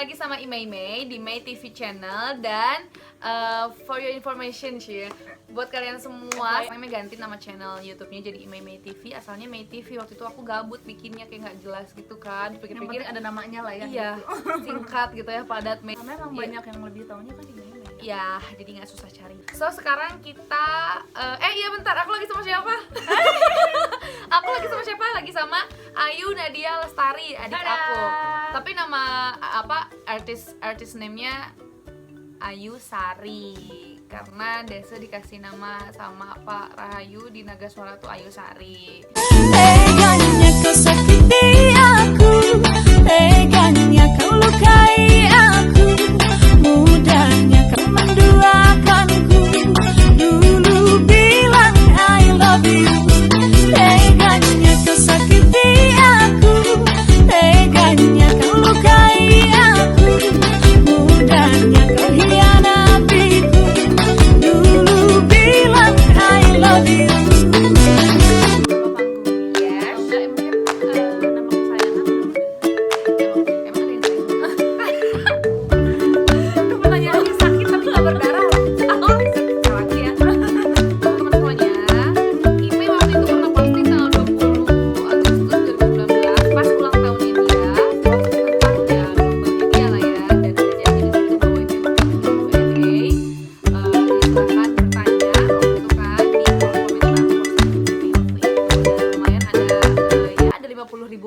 lagi sama Imei di Mei TV channel. Dan for your information sih, buat kalian semua, Imei ganti nama channel YouTube-nya jadi Imei TV. Asalnya Mei TV, waktu itu aku gabut bikinnya kayak nggak jelas gitu kan. Pikir-pikir ada namanya lah ya. iya, singkat gitu ya, padat. Karena emang banyak yang lebih taunya kan Imei. Ya, jadi nggak susah cari. So sekarang kita, iya bentar, aku lagi sama siapa? Aku lagi sama siapa? Lagi sama Ayu Nadia Lestari, adik aku. Tapi nama artis name-nya Ayu Sari. Karena Desa dikasih nama sama Pak Rahayu di Naga Suara tuh Ayu Sari. Teganya kau sakiti aku, teganya kau lukai aku, mudahnya kau menduakanku, dulu bilang I love you. Teganya kau sakiti aku, teganya kau lukai aku, mudahnya kau hianatiku, dulu bilang I love you.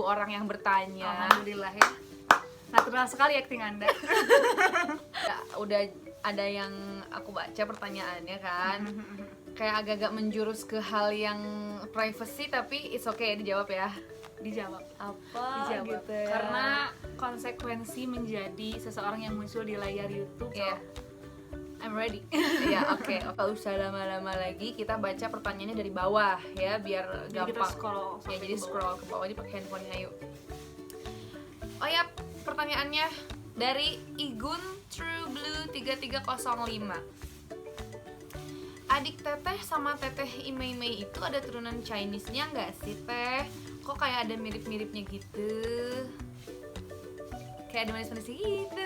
Orang yang bertanya. Alhamdulillah ya. Natural sekali acting Anda. Ya, udah ada yang aku baca pertanyaannya kan. Kayak agak-agak menjurus ke hal yang privacy, tapi it's okay dijawab ya. Dijawab. Apa Dijawab. gitu ya. Karena konsekuensi menjadi seseorang yang muncul di layar YouTube. Iya. I'm ready. Ya, oke. Gak usah lama-lama lagi, kita baca pertanyaannya dari bawah ya, biar Jadi kita gampang. scroll Ya, sampai jadi ke bawah. scroll ke bawah aja pakai handphonenya. Ayo. Oh ya, pertanyaannya dari Igun True Blue 3305. Adik teteh sama teteh Imei itu ada turunan Chinese-nya nggak sih teh? Kok kayak ada mirip-miripnya gitu? Kayak ada manis-manis gitu.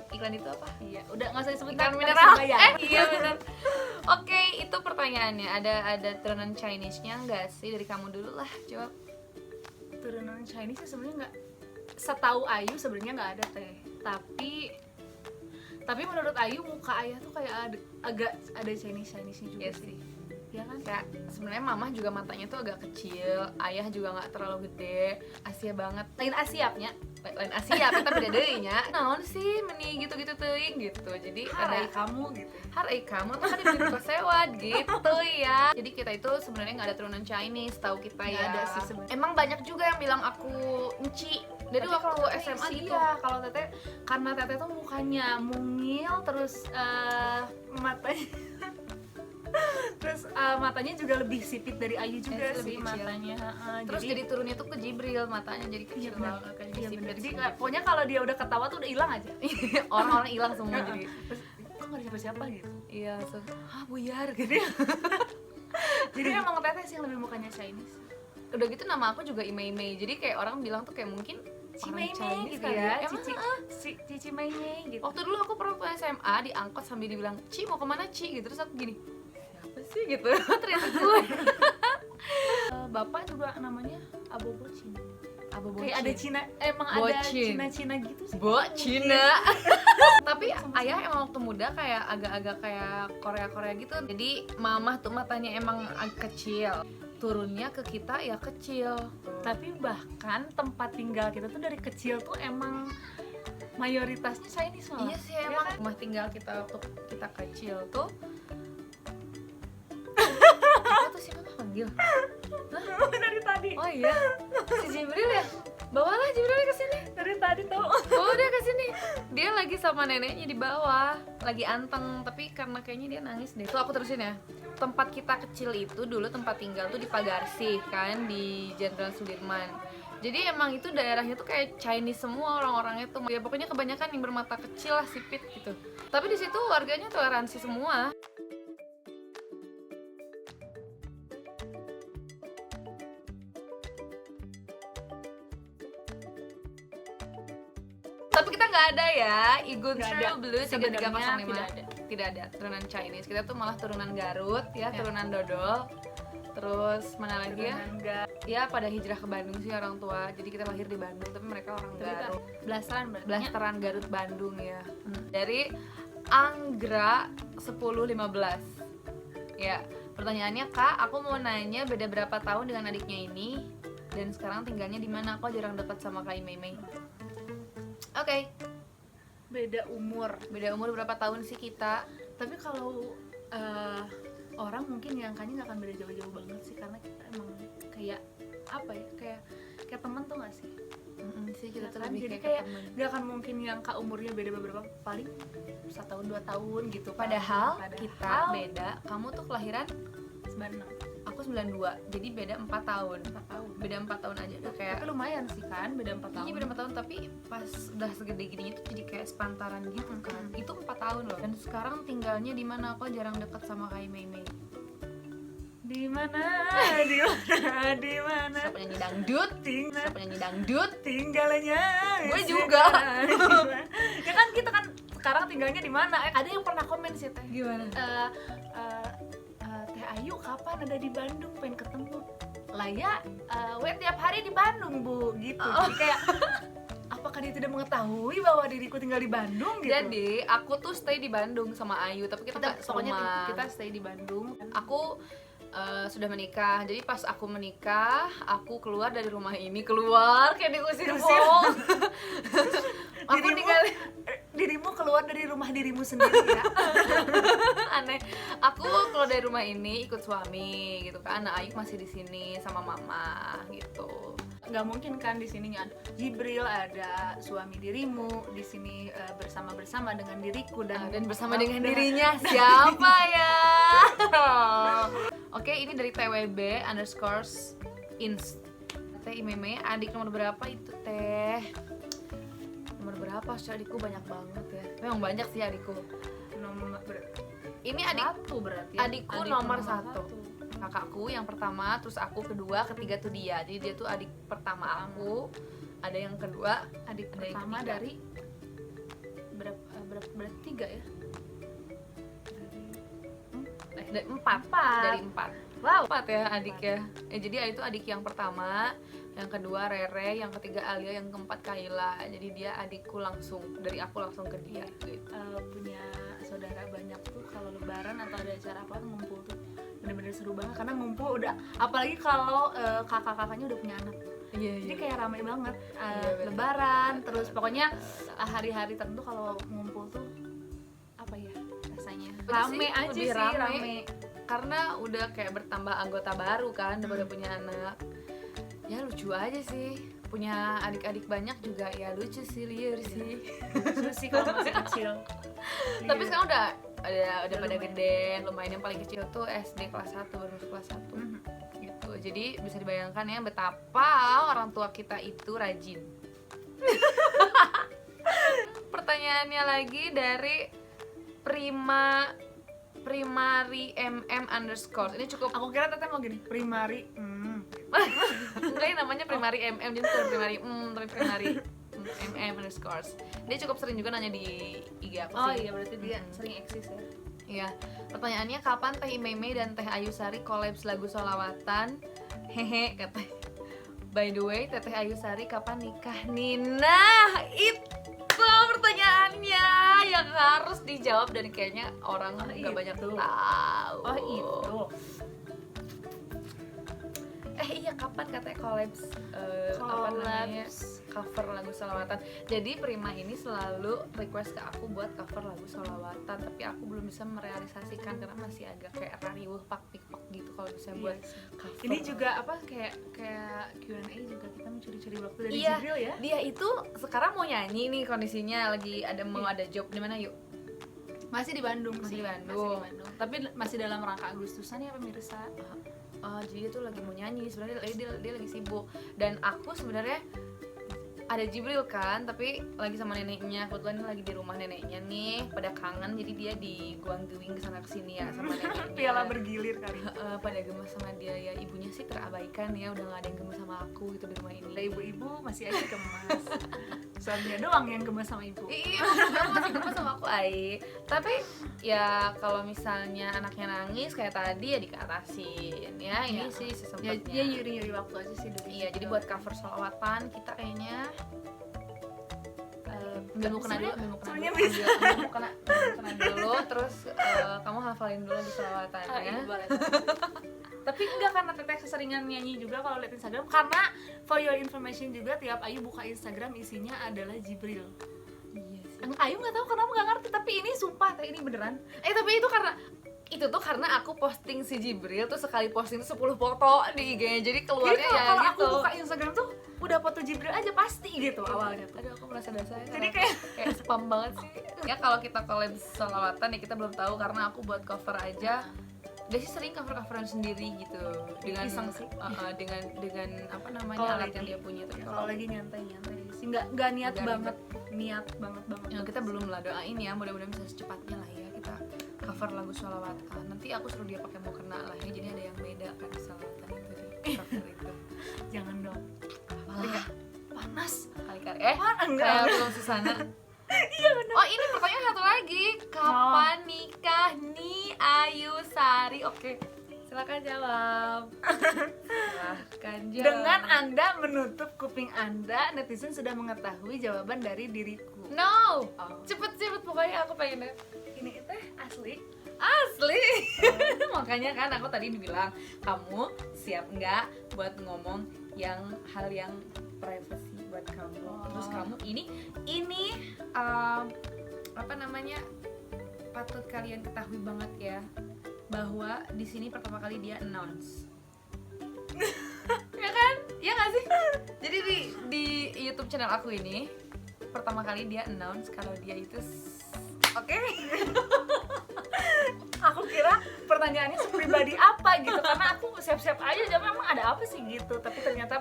Iklan itu apa? Iya, udah nggak usah disebut Ikan nama, mineral. harus bayar. Iya benar. Oke, itu pertanyaannya. Ada turunan Chinese-nya nggak sih? Dari kamu dulu lah, jawab. Turunan Chinese sih sebenarnya nggak, setahu Ayu sebenarnya nggak ada teh. Tapi menurut Ayu muka Ayah tuh kayak agak ada Chinese juga Iya sih. sih. Ya kan? Kayak sebenarnya mama juga matanya tuh agak kecil, ayah juga nggak terlalu gede, Asia banget. Lain Asiapnya. Lain Asia, kita beda deui nya. Naon sih meni gitu-gitu teuing gitu. Jadi Harai ada kamu gitu. Harai kamu tuh kan di Kosewat gitu ya. Jadi kita itu sebenarnya nggak ada turunan Chinese, tahu kita Nggak ya. ada sih sebenarnya. Emang banyak juga yang bilang aku enci. Dari Tapi waktu kalau teteh SMA sih gitu. iya, kalau teteh karena teteh tuh mukanya mungil, terus matanya terus matanya juga lebih sipit dari Ayu juga lebih sih kecil. matanya. Terus jadi turunnya tuh ke Jibril, matanya jadi kecil banget kan, jadi iya sipit bener. Jadi sipit. pokoknya kalau dia udah ketawa tuh udah hilang aja. Orang-orang hilang semua jadi. Terus kok nggak ada siapa-siapa gitu. Iya, Buyar gitu ya. Jadi emang teteh sih yang lebih mukanya Chinese. udah gitu nama aku juga Imei. Jadi kayak orang bilang tuh kayak mungkin orang Chinese gitu kali ya. Emang, Cici Mei gitu. waktu dulu aku pernah ke SMA diangkut sambil dibilang, "Ci, mau kemana Ci?" gitu. Terus aku gini, siapa sih gitu. Ternyata gue. Bapak juga namanya Abobo Cina. Abobo Kayak ada Cina, emang ada Bocin. Cina gitu sih. Bo Cina. Tapi ayah emang waktu muda kayak agak-agak kayak Korea gitu. Jadi mamah tuh matanya emang agak kecil. Turunnya ke kita ya kecil. Tapi bahkan tempat tinggal kita tuh dari kecil tuh emang mayoritasnya Chinese malah. Iya sih emang rumah tinggal kita waktu kita kecil tuh. Apa tuh sih mama panggil? Dari tadi. Oh iya, si Jibril ya? Bawalah Jibril ke sini. Dari tadi tuh. Bawa dia ke sini. Dia lagi sama neneknya di bawah, lagi anteng, tapi karena kayaknya dia nangis deh. Tuh aku terusin ya. Tempat kita kecil itu dulu tempat tinggal tuh di Pagarsih kan, di Jenderal Sudirman. Jadi emang itu daerahnya tuh kayak Chinese semua orang-orangnya tuh. Ya pokoknya kebanyakan yang bermata kecil lah, sipit gitu. Tapi di situ warganya toleransi semua. Tapi kita nggak ada ya Igun Nggak True ada. Blue 3305. Sebenarnya Tidak ada turunan Chinese. Kita tuh malah turunan Garut ya, Ya. turunan Dodol. Terus mana lagi ya? Turunan Garut. Ya pada hijrah ke Bandung sih orang tua. Jadi kita lahir di Bandung tapi mereka orang Tapi kan Garut. Blasteran berarti. Blasteran Garut Bandung ya. Dari Anggra 1015. Ya, pertanyaannya Kak, aku mau nanya beda berapa tahun dengan adiknya ini dan sekarang tinggalnya di mana? Aku jarang dekat sama Kak Mei. Oke, Beda umur. beda umur berapa tahun sih kita? Tapi kalau orang mungkin nyangkanya nggak akan beda jauh-jauh banget sih, karena kita emang kayak apa ya, kayak teman tuh nggak sih? Sih kita tuh Kan? lebih Jadi kayak kayak temen. nggak akan mungkin nyangka umurnya beda beberapa, paling 1 tahun 2 tahun gitu. Padahal kita beda. Kamu tuh kelahiran 96 aku 92. Jadi beda 4 tahun. 4 tahun. Beda 4 tahun aja udah kayak Tapi lumayan sih kan, beda 4 tahun. iya beda 4 tahun, tapi pas udah segede gininya tuh jadi kayak sepantaran gitu kan. Itu 4 tahun loh. Dan sekarang tinggalnya di mana? Aku jarang deket sama Kak Mei. Di mana? Di mana? Siapa nyanyi dangdut? Siapa nyanyi dangdut? Tinggalnya. Gue juga. Ya kan kita kan sekarang tinggalnya di mana? Ada yang pernah komen sih Teh. Gimana? Teh Ayu kapan ada di Bandung, pengen ketemu. Lah ya, we tiap hari di Bandung Bu, gitu. Jadi kayak apakah dia tidak mengetahui bahwa diriku tinggal di Bandung gitu? Jadi aku tuh stay di Bandung sama Ayu, tapi kita nggak pokoknya serumah. kita stay di Bandung. Aku sudah menikah, jadi pas aku menikah, aku keluar dari rumah ini, keluar kayak diusir Pong. Aku ninggalin Dirimu keluar dari rumah dirimu sendiri ya. aneh. Aku keluar dari rumah ini ikut suami gitu kan. Nah, Ayu masih di sini sama mama gitu. Nggak mungkin kan di sini ada Jibril, ada suami dirimu di sini bersama dengan diriku dan bersama dengan dirinya siapa ya? Oke, ini dari TWB _ ins. Teh Imeme, adik nomor berapa itu Teh? Nomor berapa sih adikku? Banyak banget ya. Memang banyak sih adikku. Ini satu berarti ya? adikku nomor 1. Kakakku yang pertama, terus aku kedua, ketiga tuh dia. Jadi dia tuh adik pertama aku, ada yang kedua, Adik ada yang pertama ketiga. dari berapa 3 ya? Dari 4. Dari 4. Wow. 4 ya adiknya. Jadi itu adik yang pertama, yang kedua Rere, yang ketiga Alia, yang keempat Kaila. Jadi dia adikku langsung, dari aku langsung ke dia gitu. Punya saudara banyak tuh kalau lebaran atau ada acara apa ngumpul tuh bener-bener seru banget, karena ngumpul udah, apalagi kalau kakak-kakaknya udah punya anak. Iya, Jadi kayak ramai banget. bener. Lebaran, terus pokoknya hari-hari tertentu kalau ngumpul tuh apa ya rasanya? Rame sih, aja lebih sih, rame. rame. Karena udah kayak bertambah anggota baru kan, udah punya anak. Ya lucu aja sih. Punya adik-adik banyak juga ya lucu sih, liar sih. Lucu sih kalau masih kecil. Tapi Iya. sekarang udah pada lumayan. gede, lumayan. Yang paling kecil tuh SD kelas 1, baru masuk kelas 1. Gitu. Jadi bisa dibayangkan ya betapa orang tua kita itu rajin. Pertanyaannya lagi dari Primary MM _ ini cukup Aku kira Teteh mau gini, primary. enggak, ini namanya Primary MM, jadi bukan Primary tapi Primary MM _ dia cukup sering juga nanya di IG aku Oh sih. iya, berarti dia sering eksis ya. Iya, pertanyaannya kapan Teh Imeme dan Teh Ayu Sari collabs lagu sholawatan? Hehe, katanya. By the way, Teteh Ayu Sari kapan nikah? Nina, itu pertanyaannya yang harus dijawab dan kayaknya orang nggak banyak itu. tahu. Oh itu. Iya, kapan katanya collabs apa namanya, cover lagu sholawatan. Jadi Prima ini selalu request ke aku buat cover lagu sholawatan, tapi aku belum bisa merealisasikan karena masih agak kayak rariwuh pak gitu kalau bisa buat cover. Ini juga apa kayak Q&A juga kita mencuri-curi waktu dari Iya, Jibril ya. dia itu sekarang mau nyanyi nih, kondisinya lagi mau ada job di mana yuk? Masih di Bandung Masih sih. di Bandung. Tapi masih dalam rangka Agustusan ya pemirsa. Jadi dia tuh lagi mau nyanyi sebenarnya, dia lagi sibuk. Dan aku sebenarnya ada Jibril kan, tapi lagi sama neneknya. Kebetulan lagi di rumah neneknya nih, pada kangen, jadi dia diguang-guing kesana kesini ya sama neneknya. Piala bergilir kali. Pada gemes sama dia ya, ibunya sih terabaikan ya, udah gak ada yang gemes sama aku gitu di rumah ini. Lah ibu-ibu masih aja gemes. Suaminya doang yang gemes sama ibu. Iya, maksudnya masih gemes sama aku, Ai. Tapi ya kalau misalnya anaknya nangis kayak tadi ya dikatasin ya, ini Ya. sih Ya, sesempatnya. ya nyuri-nyuri waktu aja sih dulu. Iya, jadi buat cover sholawatan kita kayaknya ambil mukena dulu, ambil mukena sebenarnya dulu, bisa. ambil mukena dulu, terus kamu hafalin dulu di sholawatannya. Iya, boleh. Tapi enggak, karena teteh keseringan nyanyi juga kalau lihat Instagram. Karena for your information juga, tiap Ayu buka Instagram isinya adalah Jibril. Iya sih. Ayu nggak tahu kenapa nggak ngerti, tapi ini sumpah teh, ini beneran. Tapi itu tuh karena aku posting si Jibril tuh sekali posting 10 foto di IG-nya, jadi keluarnya Jadi ya kalau gitu. aku buka Instagram tuh udah foto Jibril aja pasti gitu awalnya tuh. Aduh, aku merasa dosa ya. Jadi kayak kayak spam banget sih. Ya kalau kita collab sholawatan ya kita belum tahu, karena aku buat cover aja. Dia sih sering cover-coveran sendiri gitu dengan Iseng sih. dengan apa namanya Kalau alat lagi- yang dia punya. Tapi kalau lagi nyantai-nyantai sih nggak niat Nggak banget, niat banget. ya, kita belum lah, doain ya mudah-mudahan bisa secepatnya lah ya kita cover lagu sholawatan. Nanti aku suruh dia pakai mukena lah ya, jadi ada yang beda kan di sholawatan itu di cover itu. Jangan dong. Apalah, Panas. kali-kali Enggak. kayak belum Susana. Iya benar. Oh, ini pertanyaan satu lagi. Kapan nikah nih Ayu Sari? Oke, silakan jawab. Silakan jawab. Dengan Anda menutup kuping Anda, netizen sudah mengetahui jawaban dari diriku. No. Oh. Cepet pokoknya aku pengen. Ini teh asli. Asli. Makanya kan aku tadi dibilang, kamu siap nggak buat ngomong hal yang privacy buat kamu. Terus kamu ini apa namanya, patut kalian ketahui banget ya, bahwa di sini pertama kali dia announce. Ya kan? Ya nggak sih? Jadi di YouTube channel aku ini pertama kali dia announce kalau dia itu oke. Aku kira pertanyaannya sepribadi apa gitu, karena aku siap-siap aja jawab emang ada apa sih gitu, tapi ternyata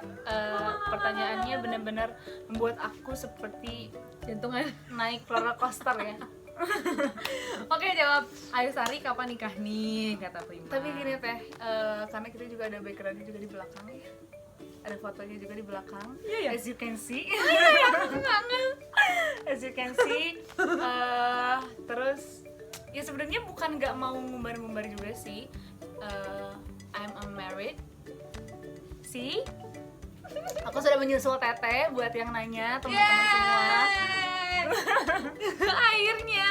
pertanyaannya benar-benar membuat aku seperti Jantungan. naik roller coaster ya. Oke, jawab. Ayu Sari kapan nikah nih, kata Prima. Tapi gini teh, karena kita juga ada backgroundnya juga di belakang ya, ada fotonya juga di belakang. Iya, ya? As you can see. Aku kangen. As you can see, terus ya sebenarnya bukan nggak mau ngumbar-ngumbar juga sih. I'm unmarried. See? Aku sudah menyusul teteh buat yang nanya, teman-teman semua. Akhirnya.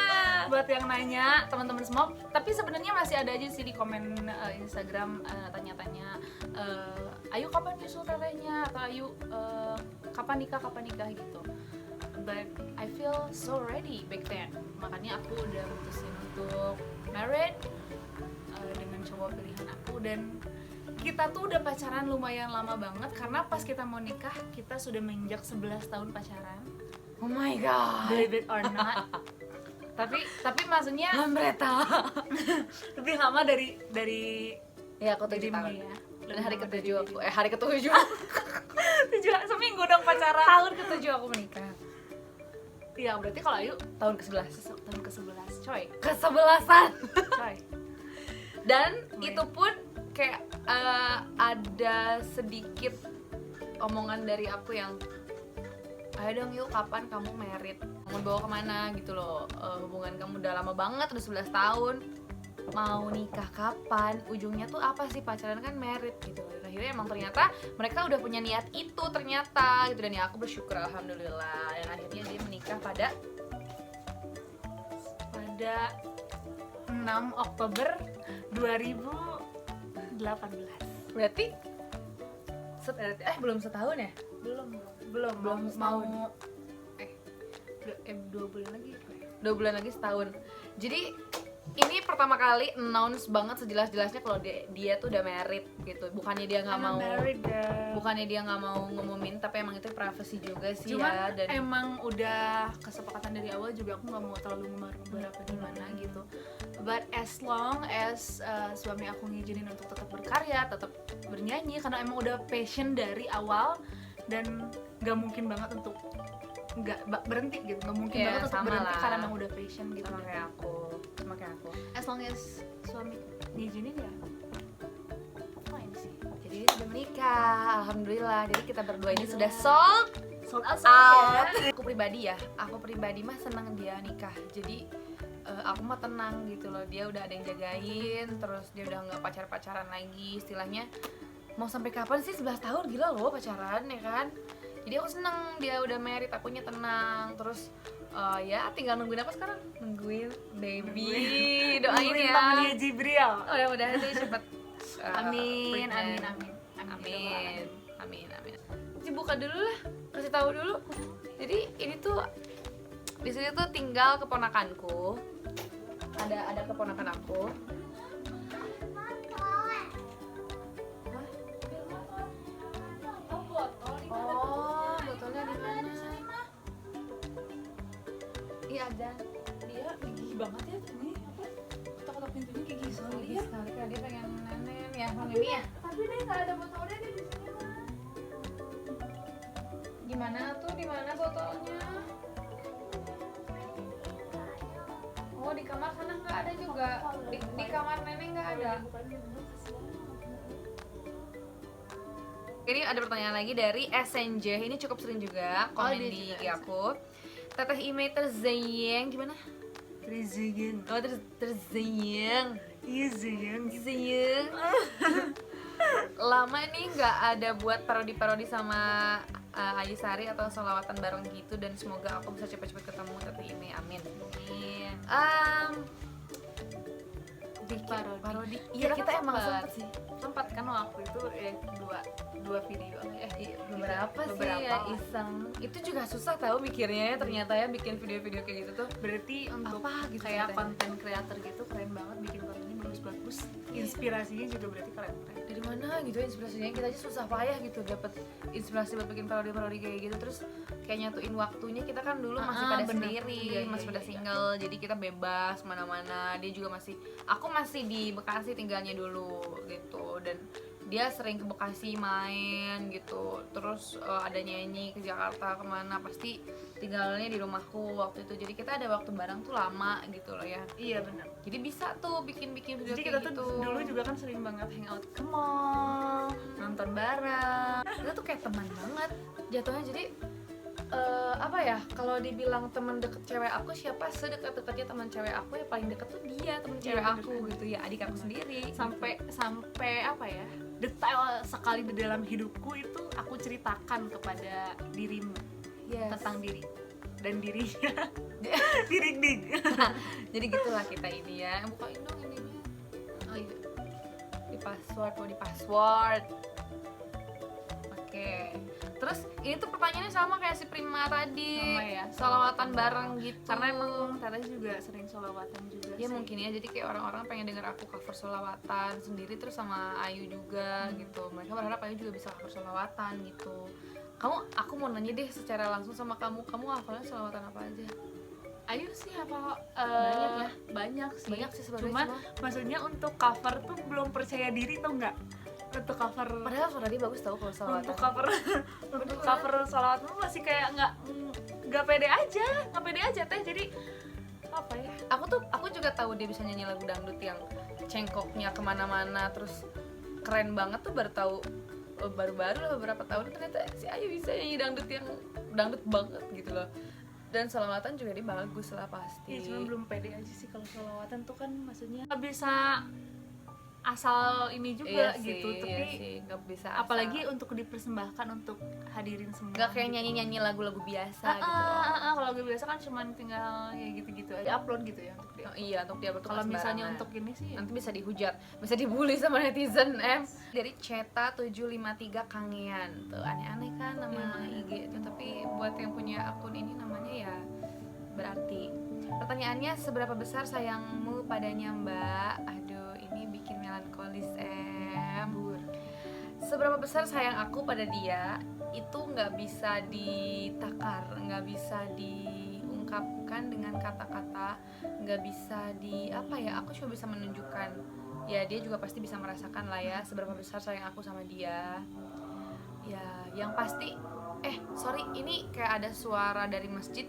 Buat yang nanya, teman-teman semua. Tapi sebenarnya masih ada aja sih di komen Instagram tanya-tanya, Ayu kapan nyusul tetehnya, atau Ayu kapan nikah gitu. But I feel so ready back then. Makanya aku udah mutusin untuk married dengan cowok pilihan aku, dan kita tuh udah pacaran lumayan lama banget, karena pas kita mau nikah kita sudah menginjak 11 tahun pacaran. Oh my god. Believe it or not. tapi maksudnya Lambreta. lebih lama dari Ya, aku 7 dirimu tahun. ya. Dan hari Lebih lama ke-7 dari aku, hari ke-7 dirimu. Seminggu dong pacaran. tahun ke-7 aku menikah. Iya, berarti kalau Ayu Tahun ke-11. tahun ke-11, coy. Ke-11an. Coy. Dan itu pun kayak ada sedikit omongan dari aku yang, ayo dong yuk, kapan kamu merit, mau bawa kemana gitu loh, hubungan kamu udah lama banget, udah 11 tahun, mau nikah kapan, ujungnya tuh apa sih, pacaran kan merit gitu. Dan akhirnya emang ternyata mereka udah punya niat itu ternyata gitu, dan ya aku bersyukur alhamdulillah, dan akhirnya dia menikah pada 6 Oktober 2018. berarti belum setahun ya? Belum Belum mau setahun. 2 bulan lagi. 2 bulan lagi setahun. Jadi ini pertama kali announce banget sejelas-jelasnya kalau dia tuh udah married gitu. Bukannya dia nggak mau, bukannya dia nggak mau ngumumin, tapi emang itu privacy juga sih. Cuman ya. Dan emang udah kesepakatan dari awal juga, aku nggak mau terlalu ngumbar-ngumbar apa gimana gitu. But as long as suami aku ngizinin untuk tetap berkarya, tetap bernyanyi, karena emang udah passion dari awal, dan nggak mungkin banget untuk nggak berhenti gitu, nggak mungkin Iya, banget untuk sama berhenti lah. karena emang udah passion gitu. Sama kayak aku. As long as suami ngizinin ya fine sih. Jadi sudah menikah, alhamdulillah. Jadi kita berdua ini sudah sold Sold out out. ya. Aku pribadi mah seneng dia nikah. Jadi aku mah tenang gitu loh. Dia udah ada yang jagain, terus dia udah nggak pacaran lagi. Istilahnya mau sampai kapan sih 11 tahun, gila loh pacaran ya kan. Jadi aku seneng dia udah married, akunya tenang. Terus ya tinggal nungguin apa sekarang? Nungguin baby. Doain ya. Temennya Jibril. Mudah-mudahan sih cepet Amin, pregnant. Amin. Ci buka dulu lah, kasih tahu dulu. Jadi ini tuh di sini tuh tinggal keponakanku. Ada keponakan aku. Oh, botolnya di mana? Iya ada. Dia gigih banget ya ini apa? Ketok-ketok pintunya gigih sekali Iya ya. sekali kan dia pengen nenek ya, Bang Emi ya. Tapi dia nggak ada botolnya di sini mah. Gimana tuh? Di mana botolnya? Oh, di kamar sana nggak ada juga. Di kamar nenek nggak ada. Ini ada pertanyaan lagi dari SNJ. Ini cukup sering juga komen dia di juga IG aku. Teteh Ime terzayang gimana? Rezeki. Oh, terzayang. Iya sayang. Zayang. Lama nih nggak ada buat parodi-parodi sama Ayu Sari atau selawatan bareng gitu, dan semoga aku bisa cepet-cepet ketemu Teteh Ime. Amin. Bikin parodi. Iya, kita emang sempet sih. sempat kan waktu itu dua video Beberapa sih Beberapa ya lah. iseng. Itu juga susah tahu mikirnya ya, ternyata ya bikin video-video kayak gitu tuh. berarti untuk Apa gitu kayak ceritanya? konten creator gitu keren banget, bikin kontennya bagus-bagus, inspirasinya juga berarti keren. Dari mana gitu inspirasinya? Kita aja susah payah gitu dapet inspirasi buat bikin parodi-parodi kayak gitu. Terus kayak nyatuin waktunya, kita kan dulu masih pada bener. sendiri, Iya, masih iya, pada iya. single, jadi kita bebas kemana-mana. Dia juga aku masih di Bekasi tinggalnya dulu gitu, dan dia sering ke Bekasi main gitu. Terus ada nyanyi ke Jakarta kemana, pasti tinggalnya di rumahku waktu itu. Jadi kita ada waktu bareng tuh lama gitu loh ya. Iya benar. Jadi bisa tuh bikin video Jadi kayak kita tuh gitu. dulu juga kan sering banget hangout ke mall, nonton bareng. Kita tuh kayak teman banget jatuhnya. Jadi apa ya, kalau dibilang teman deket cewek aku, siapa sedekat-dekatnya teman cewek aku, ya paling deket tuh dia, teman cewek bener. aku gitu ya, adik aku sendiri. Sampai apa ya, detail sekali di dalam hidupku itu aku ceritakan kepada dirimu. Yes. Tentang diri dan dirinya. Diri dig. Jadi gitulah kita ini ya. Bukain dong ininya. Oh iya. Di password. Oke. Terus ini tuh pertanyaannya sama kayak si Prima tadi. Sama ya, Salawatan bareng gitu. Karena emang Teteh juga sering sholawatan juga ya sih. mungkin ya, jadi kayak orang-orang pengen denger aku cover sholawatan sendiri, terus sama Ayu juga gitu. Mereka berharap Ayu juga bisa cover sholawatan gitu. Aku mau nanya deh secara langsung sama kamu hafalnya sholawatan apa aja? Ayu sih apa Banyak ya? banyak sih. Banyak sih sebenarnya, Cuman cuma- maksudnya untuk cover tuh belum percaya diri tuh enggak? Untuk cover Padahal suara dia bagus tau kalau sholawatan. untuk cover untuk cover sholawat tuh masih kayak nggak pede aja Teh. Jadi apa ya? Aku juga tahu dia bisa nyanyi lagu dangdut yang cengkoknya kemana-mana, terus keren banget tuh. Baru-baru lah beberapa tahun ternyata si Ayu bisa nyanyi dangdut yang dangdut banget gitu loh. Dan sholawatan juga dia bagus lah pasti. Iya, cuma belum pede aja sih kalau sholawatan tuh kan, maksudnya nggak bisa asal ini juga gitu. Tapi nggak bisa apalagi untuk dipersembahkan untuk hadirin semua. nggak kayak gitu. nyanyi lagu-lagu biasa gitu loh. Kalau lagu biasa kan cuman tinggal ya gitu-gitu aja, upload gitu ya untuk dia. Oh, iya, untuk dia Kalau misalnya untuk ini sih nanti bisa dihujat, bisa dibully sama netizen. Dari Ceta 753 Kangean tuh, aneh-aneh kan nama IG itu, tapi buat yang punya akun ini namanya ya berarti. Pertanyaannya, seberapa besar sayangmu padanya, Mbak? Aduh, ini bikin melankolis. Seberapa besar sayang aku pada dia itu nggak bisa ditakar, nggak bisa diungkapkan dengan kata-kata, nggak bisa aku cuma bisa menunjukkan. Ya dia juga pasti bisa merasakan lah ya seberapa besar sayang aku sama dia. Ya yang pasti sorry, ini kayak ada suara dari masjid.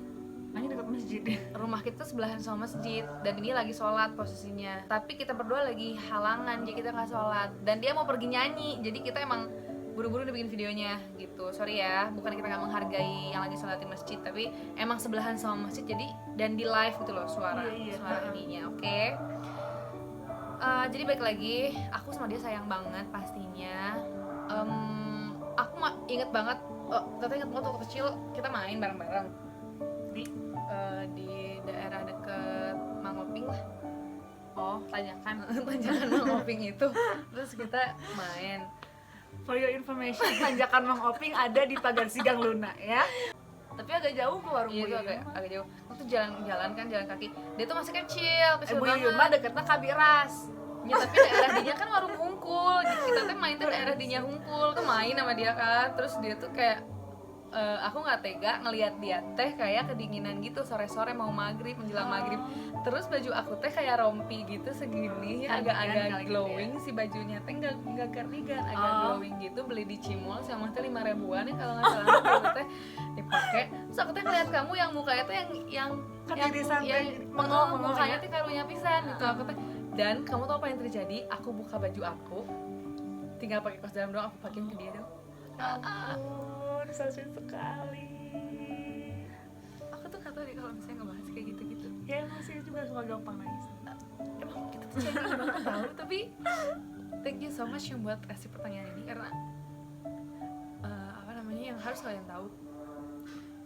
Ini dekat masjid. Rumah kita sebelahan sama masjid dan ini lagi sholat posisinya. Tapi kita berdua lagi halangan, jadi kita nggak sholat. Dan dia mau pergi nyanyi, jadi kita emang buru-buru udah bikin videonya gitu. Sorry ya, bukan kita nggak menghargai yang lagi sholat di masjid, tapi emang sebelahan sama masjid jadi dan di live gitu loh suara ininya. Oke. Jadi balik lagi, aku sama dia sayang banget pastinya. Aku inget banget, Tata inget banget waktu kecil kita main bareng-bareng di daerah deket Mangoping lah. Tanjakan Mangoping itu. Terus kita main. For your information, tanjakan Mang Oping ada di Pagar Sigang Luna ya. Tapi agak jauh ke warung Iya Bu itu Yun. agak jauh. Waktu jalan kan jalan kaki. Dia tuh masih kecil Bu banget. Yun mah deketnya Kabiras. Ya tapi daerah dinya kan warung Hungkul. Jadi kita tuh main tuh daerah dinya Hungkul. Tuh main sama dia kan. Terus dia tuh kayak aku nggak tega ngelihat dia teh kayak kedinginan gitu sore-sore mau maghrib menjelang maghrib. Terus baju aku teh kayak rompi gitu segini ya, agak-agak glowing si bajunya teh nggak cardigan agak glowing gitu, beli di Cimol sama teh 5.000-an ya kalau nggak salah gitu teh dipakai. Terus aku teh ngeliat kamu yang mukanya tuh yang Ketirisan yang teh, mukanya teh karunya pisan gitu aku teh. Dan kamu tau apa yang terjadi? Aku buka baju aku, tinggal pakai kaos dalam doang, aku pakein ke dia dong. Ampun, so sweet sekali. Aku tuh nggak tahu deh kalau misalnya ngebahas kayak gitu-gitu. Ya emang sih juga suka gampang nangis. Emang kita tuh cewek banget tahu, tapi thank you so much yang buat kasih pertanyaan ini karena apa namanya yang harus kalian tahu,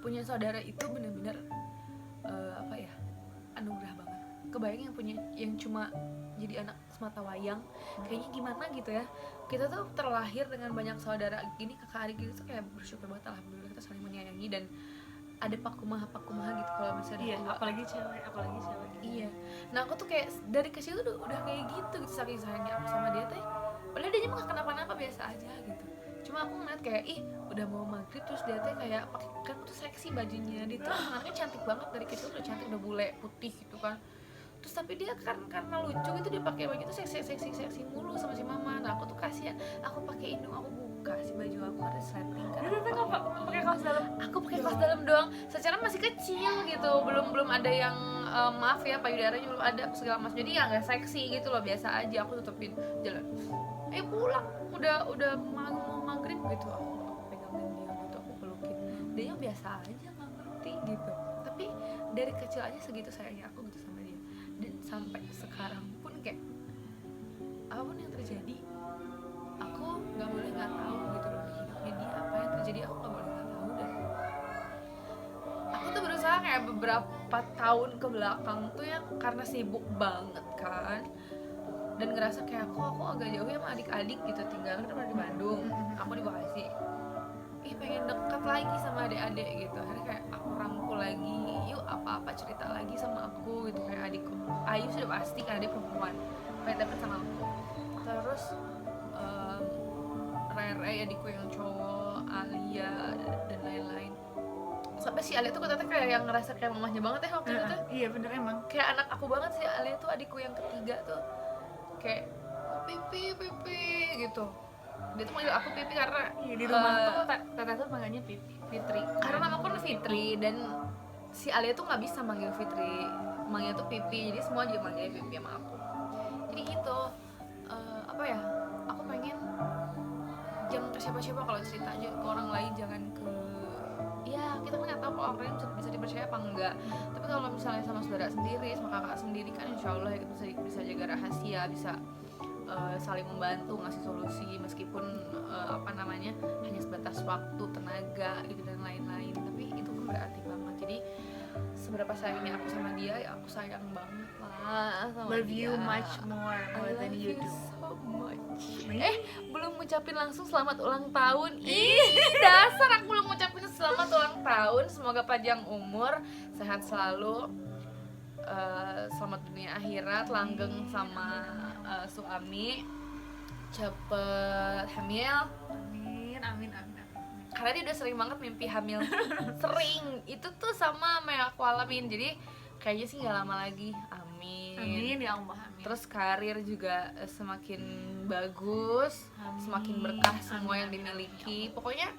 punya saudara itu benar-benar apa ya, anugerah banget. Kebayang yang punya yang cuma jadi anak semata wayang kayaknya gimana gitu ya. Kita tuh terlahir dengan banyak saudara gini, kakak adik gitu tuh kayak bersyukur banget, alhamdulillah kita saling menyayangi dan ada pakumaha gitu kalau misalnya Iya, tua. apalagi cewek. Iya. Nah aku tuh kayak dari kecil tuh udah kayak gitu saking sayangnya aku sama dia teh. Padahal dia mah gak kenapa-napa, biasa aja gitu. Cuma aku ngeliat kayak udah mau maghrib terus dia teh kayak pakai kan tuh seksi bajunya. Dia tuh anaknya cantik banget dari kecil udah cantik, udah bule putih gitu kan. Terus tapi dia kan karena lucu gitu dia pakai baju tuh seksi mulu sama si mama. Nah aku tuh kasihan, aku pakein dong, aku buka si baju aku ada sleting kan. Dia tuh pakai kaos dalam. Aku pakai kaos dalam doang, secara masih kecil gitu, belum ada yang maaf ya payudaranya belum ada segala macam, jadi ya nggak seksi gitu loh, biasa aja. Aku tutupin jalan, pulang udah mau maghrib gitu, aku pegangin dia gitu, aku pelukin dia, biasa aja nggak ngerti gitu. Tapi dari kecil aja segitu sayangnya aku gitu sama dia, dan sampai sekarang pun kayak apapun yang terjadi aku nggak boleh nggak tahu gitu loh di hidupnya dia apa yang terjadi, aku nggak boleh nggak tahu. Dan aku tuh berusaha kayak beberapa tahun ke belakang tuh ya karena sibuk banget kan dan ngerasa kayak aku agak jauh ya sama adik-adik gitu, tinggal kan di Bandung, aku di Bekasi, pengen dekat lagi sama adik-adik gitu. Akhirnya kayak aku rangkul lagi, yuk apa-apa cerita lagi sama aku gitu. Kayak adikku Ayu sudah pasti karena dia perempuan pengen deket sama aku. Terus Rere adikku yang cowok, Alia dan lain-lain. Sampai si Alia tuh katanya kayak yang ngerasa kayak mamahnya banget ya waktu itu tuh. Iya bener emang. Kayak anak aku banget sih Alia tuh, adikku yang ketiga tuh. Kayak pipi gitu. Dia tuh manggil aku Pipi karena Di rumah tuh teteh tuh panggilnya Fitri. karena nama aku Fitri dan si Alia tuh nggak bisa manggil Fitri, manggil tuh Pipi, jadi semua juga manggil Pipi sama aku. Jadi gitu, apa ya, aku pengen jangan ke siapa-siapa kalau cerita aja ke orang lain, jangan ke, ya kita kan nggak tahu kalau orang lain bisa dipercaya apa enggak. Tapi kalau misalnya sama saudara sendiri, sama kakak sendiri kan insya Allah ya kita bisa jaga rahasia, bisa saling membantu, ngasih solusi meskipun hanya sebatas waktu, tenaga gitu dan lain-lain. Tapi itu kan berarti banget. Jadi seberapa sayangnya aku sama dia, ya aku sayang banget lah sama Love dia. you much more than you do. So much. Belum ngucapin langsung selamat ulang tahun. Dasar aku belum ngucapin selamat ulang tahun. Semoga panjang umur, sehat selalu, selamat dunia akhirat, langgeng sama suami, cepet hamil. Amin. Karena dia udah sering banget mimpi hamil. Sering. Itu tuh sama yang aku alamin. Jadi kayaknya sih gak lama lagi. Amin ya Allah, amin. Terus karir juga semakin bagus, Amin. semakin berkah semua yang Amin. dimiliki. Pokoknya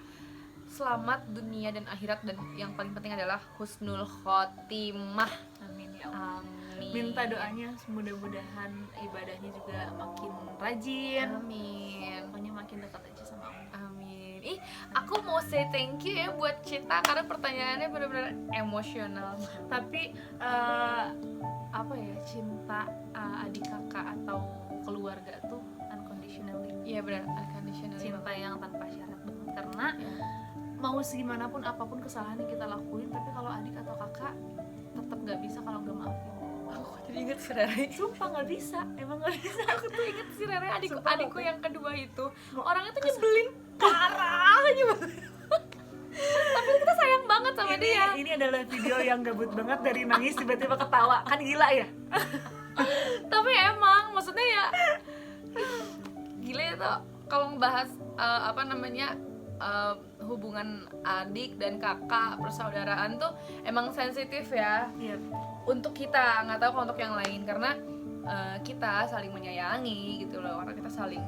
selamat dunia dan akhirat, dan yang paling penting adalah husnul khotimah. Amin ya Allah. Amin. Minta doanya mudah-mudahan ibadahnya juga makin rajin. Amin. Pokoknya makin dekat aja sama Allah. Amin. Ih, aku mau say thank you ya buat Cita karena pertanyaannya benar-benar emosional. Tapi apa ya, cinta adik kakak atau keluarga tuh unconditionally, Iya benar, unconditional. cinta yang tanpa syarat banget. Karena Ya. mau segimanapun apapun kesalahan yang kita lakuin, tapi kalau adik atau kakak tetap nggak bisa kalau nggak maafin. Aku jadi inget si Rere. Sumpah nggak bisa, emang nggak bisa. Aku tuh inget si Rere, adikku Sumpah, adikku aku- yang kedua itu. Orangnya tuh nyebelin parah aja. Tapi kita sayang banget sama dia. Ini adalah video yang gabut banget, dari nangis tiba-tiba ketawa, kan gila ya. Tapi emang maksudnya ya gila itu kalau ngebahas hubungan adik dan kakak, persaudaraan tuh emang sensitif ya Iya. untuk kita, nggak tahu kalau untuk yang lain, karena kita saling menyayangi gitu loh, karena kita saling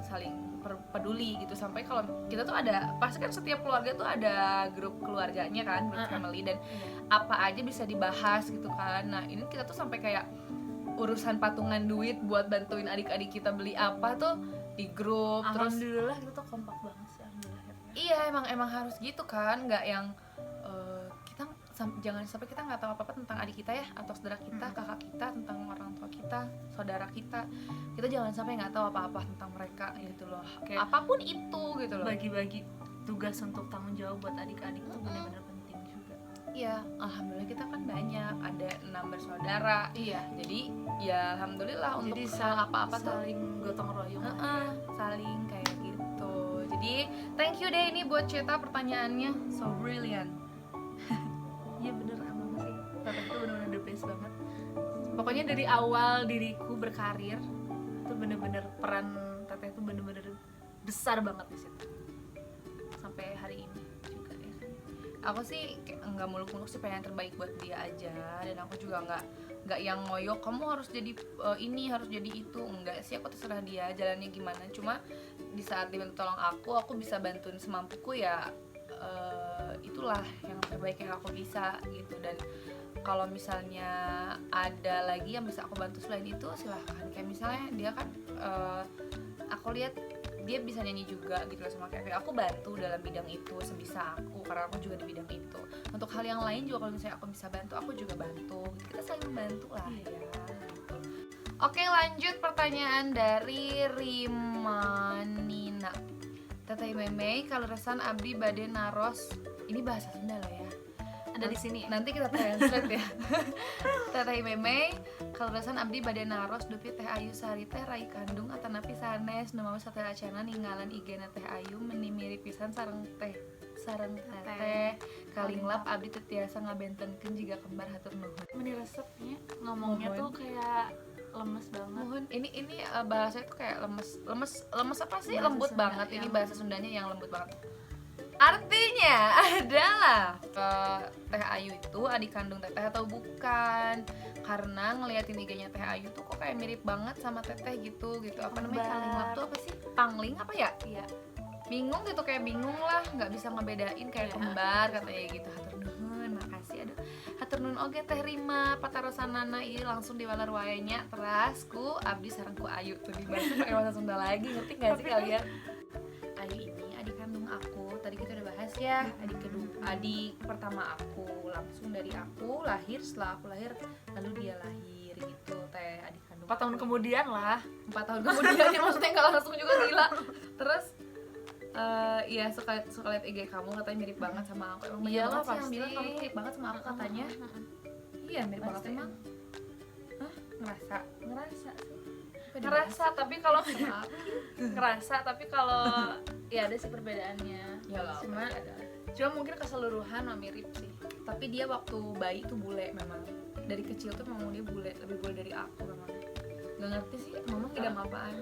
peduli gitu. Sampai kalau kita tuh ada, pasti kan setiap keluarga tuh ada grup keluarganya kan, grup family, dan apa aja bisa dibahas gitu kan. Nah ini kita tuh sampai kayak urusan patungan duit buat bantuin adik-adik kita beli apa tuh di grup. Terus Alhamdulillah kita tuh kompak banget sih, alhamdulillah. iya emang harus gitu kan, nggak yang kita jangan sampai kita nggak tahu apa-apa tentang adik kita ya, atau saudara kita, kakak kita, tentang orang tua kita, saudara kita jangan sampai nggak tahu apa-apa tentang mereka gitu loh. Kayak Apapun itu gitu loh. bagi-bagi tugas untuk tanggung jawab buat adik-adik tuh benar-benar penting juga. Iya, alhamdulillah kita kan banyak, ada 6 bersaudara. Iya. Jadi ya alhamdulillah untuk Jadi hal apa-apa tuh saling gotong royong lah ya. saling kayak gitu. Jadi thank you deh ini buat Ceta, pertanyaannya so brilliant. Iya bener, emang sih Teteh itu bener-bener the best banget. Pokoknya dari awal diriku berkarir itu bener-bener peran Teteh itu bener-bener besar banget di situ sampai hari ini juga ya kan. Aku sih nggak muluk-muluk sih, pengen terbaik buat dia aja, dan aku juga nggak yang ngoyo kamu harus jadi ini, harus jadi itu. Enggak sih, aku terserah dia jalannya gimana. Cuma di saat dia minta tolong aku bisa bantuin semampuku ya. Itulah yang terbaik yang aku bisa gitu. Dan kalau misalnya ada lagi yang bisa aku bantu selain itu, silahkan. Kayak misalnya dia kan aku lihat dia bisa nyanyi juga gitu loh sama Kevin, aku bantu dalam bidang itu sebisa aku, karena aku juga di bidang itu. Untuk hal yang lain juga kalau misalnya aku bisa bantu, aku juga bantu gitu. Kita saling membantu lah ya gitu. Oke, lanjut pertanyaan dari Rimanina. Teteh Memei, kalau resan abdi bade naros, ini bahasa Sunda loh ya, Ada di sini ya? nanti kita translate ya. Teteh Memei, kalau resan abdi bade naros dupi Teh Ayu sari teh rai kandung atanapi sanes nu maos satela acana ninggalan igena Teh Ayu meni mirip pisan sareng teteh kalinglap abdi teu tiasa ngabentenkeun jiga kembar hatur nuhun. Meni resepnya ngomongnya Mohon. tuh kayak lemes banget. Mohon, ini bahasanya tuh kayak lemes apa sih? Bahasa lembut Sunda banget. Ini yang- bahasa Sundanya yang lembut banget. Artinya adalah Teh Ayu itu adik kandung Teteh atau bukan? Karena ngeliatin IG-nya Teh Ayu tuh kok kayak mirip banget sama Teteh gitu. Apa namanya, Kembar. kalinglap tuh apa sih? Pangling apa ya? Iya. Bingung gitu, kayak bingung lah, nggak bisa ngebedain, kayak Iya. kembar katanya gitu. Hatur nuhun, makasih. Aduh, hatur nuhun oge Teh Rima patarosanana ieu langsung diwalar wae nya. Teras ku abdi sareng ku Ayu tuh dibahas pakai bahasa Sunda lagi, ngerti nggak sih kalian? Ayu ini adik kandung aku, tadi kita udah bahas ya. Adik pertama aku, langsung dari aku lahir, setelah aku lahir lalu dia lahir gitu. Teh adik kandung 4 tahun kemudian lah. 4 tahun kemudian ya, maksudnya nggak langsung juga, gila. Terus iya suka liat IG kamu, katanya mirip banget sama aku. Emang banyak Iyalah, banget sih yang pasti. bilang kamu mirip banget sama aku katanya. Iya mirip banget Pasti. emang. Hah? Ngerasa Ngerasa sih. Apa Ngerasa tapi kalau dibahas? ngerasa tapi kalau ya ada sih perbedaannya. Ya nggak Cuma apa-apa, ada. cuma mungkin keseluruhan mah mirip sih. Tapi dia waktu bayi tuh bule memang. Dari kecil tuh memang dia bule, lebih bule dari aku memang. Gak ngerti sih, mama ngidam apaan.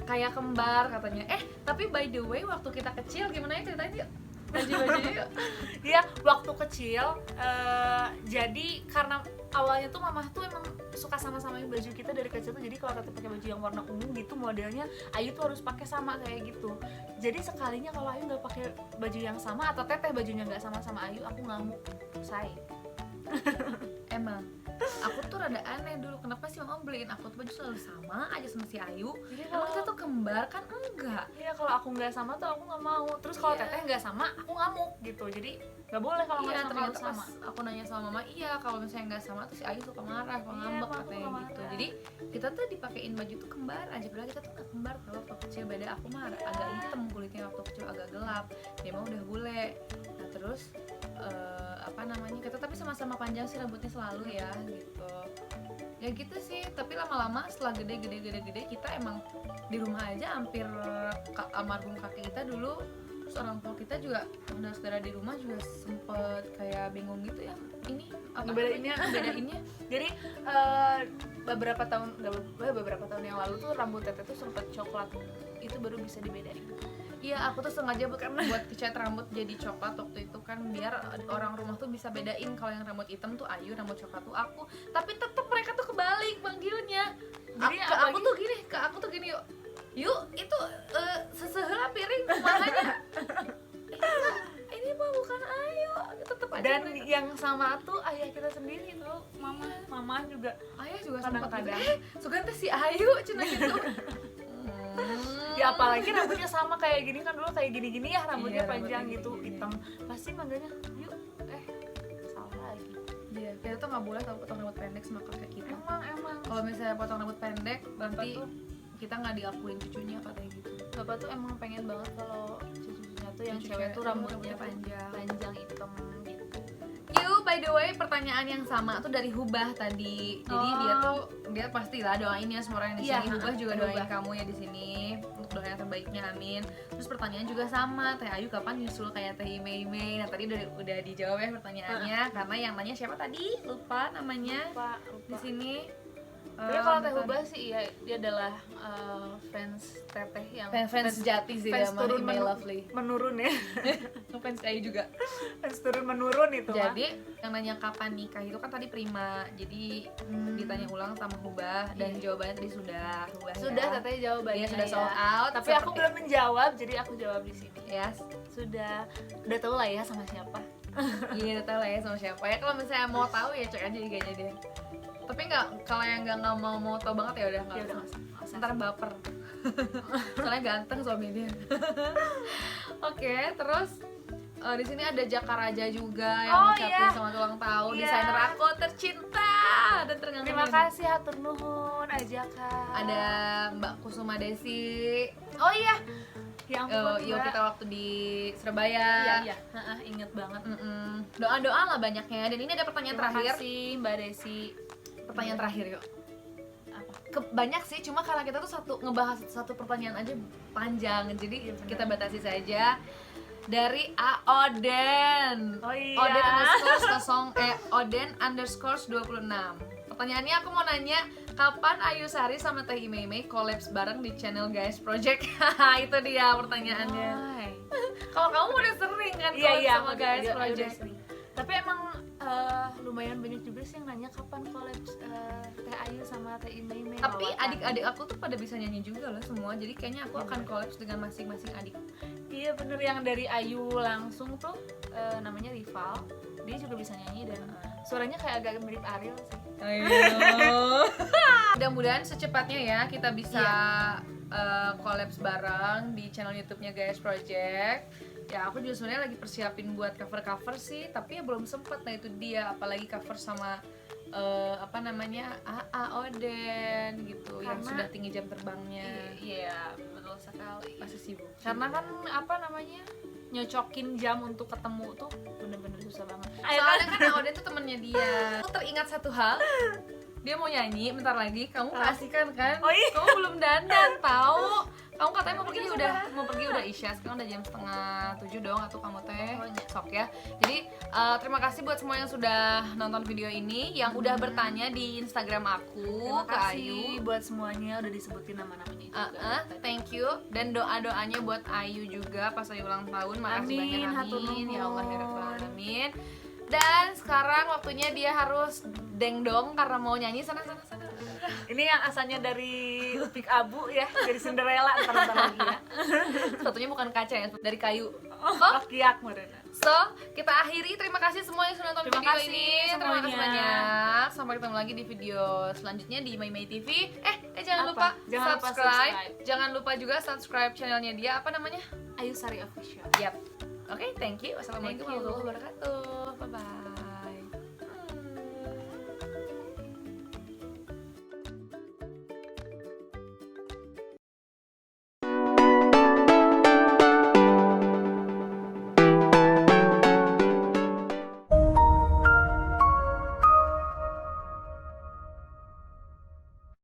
Kayak kembar katanya. Tapi by the way waktu kita kecil gimana ya ceritain yuk. Baju-bajunya yuk. Ya waktu kecil jadi karena awalnya tuh mamah tuh emang suka sama-samain baju kita dari kecil tuh. Jadi kalau Teteh pakai baju yang warna ungu gitu modelnya, Ayu tuh harus pakai sama kayak gitu. Jadi sekalinya kalau Ayu nggak pakai baju yang sama atau Teteh bajunya nggak sama Ayu, aku ngamuk, say. Emang aku tuh rada aneh dulu, kenapa sih mama beliin aku tuh baju selalu sama aja sama si Ayu? Jadi Emang kita tuh kembar kan? Enggak. Iya, kalau aku nggak sama tuh aku nggak mau. Terus kalau Iya. Teteh nggak sama, aku ngamuk gitu. Jadi nggak boleh kalau nggak Iya, sama ternyata harus pas sama. aku nanya sama mama, iya kalau misalnya nggak sama tuh si Ayu suka marah, suka Iya, ngambek emang aku katanya suka gitu. marah. Jadi kita tuh dipakein baju tuh kembar aja, padahal kita tuh nggak kembar kalau waktu kecil. Beda aku mah agak hitam kulitnya, waktu kecil agak gelap, dia mah udah bule. Nah terus apa namanya, kita tapi sama-sama panjang sih rambutnya selalu ya gitu. Ya gitu sih, tapi lama-lama setelah gede kita emang di rumah aja hampir almarhum kakek kita dulu. Terus orang tua kita juga, saudara-saudara di rumah juga sempet kayak bingung gitu ya, ini apa Ngebedainnya. ngebedainnya. Jadi beberapa tahun yang lalu tuh rambut Teteh tuh sempet coklat, itu baru bisa dibedain. Iya, aku tuh sengaja buat cat rambut jadi coklat waktu itu kan, biar orang rumah tuh bisa bedain kalau yang rambut hitam tuh Ayu, rambut coklat tuh aku. Tapi tetep mereka tuh kebalik manggilnya. Jadi Aku tuh gini, yuk itu seseheula piring makanya ini mah bukan Ayu, tetep aja. Dan mereka. yang sama tuh ayah kita sendiri tuh, mama juga. Ayah juga kadang-kadang. suka teh si Ayu cenah gitu. Ya apalagi rambutnya sama kayak gini kan, dulu kayak gini-gini ya rambutnya Iya, panjang rambutnya gitu, gini-gini. hitam. Pasti manggilnya, yuk, salah lagi. Iya, kita tuh nggak boleh tau potong rambut pendek sama kakek kita. Emang Kalau misalnya potong rambut pendek, berarti tuh, kita nggak diakuin cucunya katanya gitu. bapak tuh emang pengen banget kalau cucu-cucunya tuh yang Cucu cewek tuh rambutnya panjang. panjang hitam gitu. Yuk, by the way, pertanyaan yang sama tuh dari Hubah tadi. Jadi dia pastilah doain ya semua orang yang di Iya, sini. Hubah juga Hubah. doain kamu ya di sini untuk doa yang terbaiknya, amin. Terus pertanyaan juga sama, Teh Ayu kapan nyusul kayak Teh Mei Mei? Nah tadi udah dijawab ya pertanyaannya, karena yang nanya siapa tadi? Lupa namanya Lupa. di sini. Tapi kalau Teh Hubah sih iya, dia adalah fans Teteh yang fans sejati sih fans ya, turun My Lovely. menurun ya. Fans Ayu juga. Fans turun menurun itu mah. Jadi yang nanya kapan nikah itu kan tadi Prima. Jadi ditanya ulang sama Hubah dan jawabannya tadi sudah Hubah Sudah ya. Teteh jawabannya. Dia sudah ya. sold out. Tapi aku belum menjawab, jadi aku jawab di sini. ya. Sudah tahu lah ya sama siapa. Iya udah tahu lah ya sama siapa ya. Kalau misalnya mau tahu ya cek aja IG-nya dia. Tapi nggak, kalau yang nggak mau tahu banget ya udah nggak Ya udah usah. Ntar baper. Soalnya ganteng suami dia. Oke, terus di sini ada Jakaraja juga yang ngucapin selamat ulang tahun, Iya. desainer aku tercinta dan terengah-engah. Terima kasih, hatur nuhun aja Kak. Ada Mbak Kusuma Desi. Oh iya. Ya ampun. Yuk Mbak. kita waktu di Surabaya. Iya. Ingat banget. Doa-doa lah banyaknya. Dan ini ada pertanyaan Terima terakhir. kasih Mbak Desi. Pertanyaan terakhir yuk. Apa? Banyak sih, cuma karena kita tuh ngebahas satu pertanyaan aja panjang, jadi Iya, benar. kita batasi saja. Dari Oden. Oh iya. Oden underscore 26. Pertanyaannya aku mau nanya, kapan Ayu Sari sama Teh Mei Mei collabs bareng di channel Guys Project? Itu dia pertanyaannya. Hai. Kalau kamu udah sering kan Iya collab iya sama Guys udah Project? sering. Tapi emang lumayan banyak juga sih yang nanya kapan collab Teh Ayu sama Teh Mei Mei. Tapi Lawakan. adik-adik aku tuh pada bisa nyanyi juga loh semua. Jadi kayaknya aku akan collabs dengan masing-masing adik. Iya bener, yang dari Ayu langsung tuh namanya Rival. Dia juga bisa nyanyi dan suaranya kayak agak mirip Ariel sih. Ayo. Mudah-mudahan secepatnya ya kita bisa collabs bareng di channel YouTube-nya Guys Project. Ya aku juga sebenarnya lagi persiapin buat cover-cover sih, tapi ya belum sempet. Nah itu dia, apalagi cover sama apa namanya Oden gitu, yang Karena- sudah tinggi jam terbangnya. Iya betul sekali. Masih sibuk. Karena kan apa namanya, nyocokin jam untuk ketemu tuh bener-bener susah banget. Soalnya kan Oden tuh temennya dia. Aku teringat satu hal. Dia mau nyanyi bentar lagi, kamu kasihkan kan? Oh iya. Kamu belum dandan, tahu? Kamu katanya mau pergi udah Isya, sekarang udah jam 6:30 dong, atau kamu teh sok ya. Jadi terima kasih buat semua yang sudah nonton video ini, yang udah bertanya di Instagram aku Terima ke kasih Ayu. buat semuanya, udah disebutin nama-namanya juga. Thank you, dan doa-doanya buat Ayu juga pas Ayu ulang tahun. Makasih Amin, banyak, hatur amin. nuhun. Ya Allah ya Rabbal Alamin. Dan sekarang waktunya dia harus dengdong karena mau nyanyi sana. Ini yang asalnya dari Upik Abu ya, dari Cinderella ntar lagi ya. Satunya bukan kaca ya, dari kayu. Rakiak mereka. So, kita akhiri. Terima kasih semua yang sudah nonton Terima video kasih ini. Terima kasih semuanya. banyak. Sampai ketemu lagi di video selanjutnya di My TV. Jangan Apa? lupa Jangan lupa subscribe. subscribe. Jangan lupa juga subscribe channelnya dia. Apa namanya? Ayu Sari Official. Yap. Oke, thank you. Wassalamualaikum Thank you. warahmatullahi wabarakatuh. Bye bye.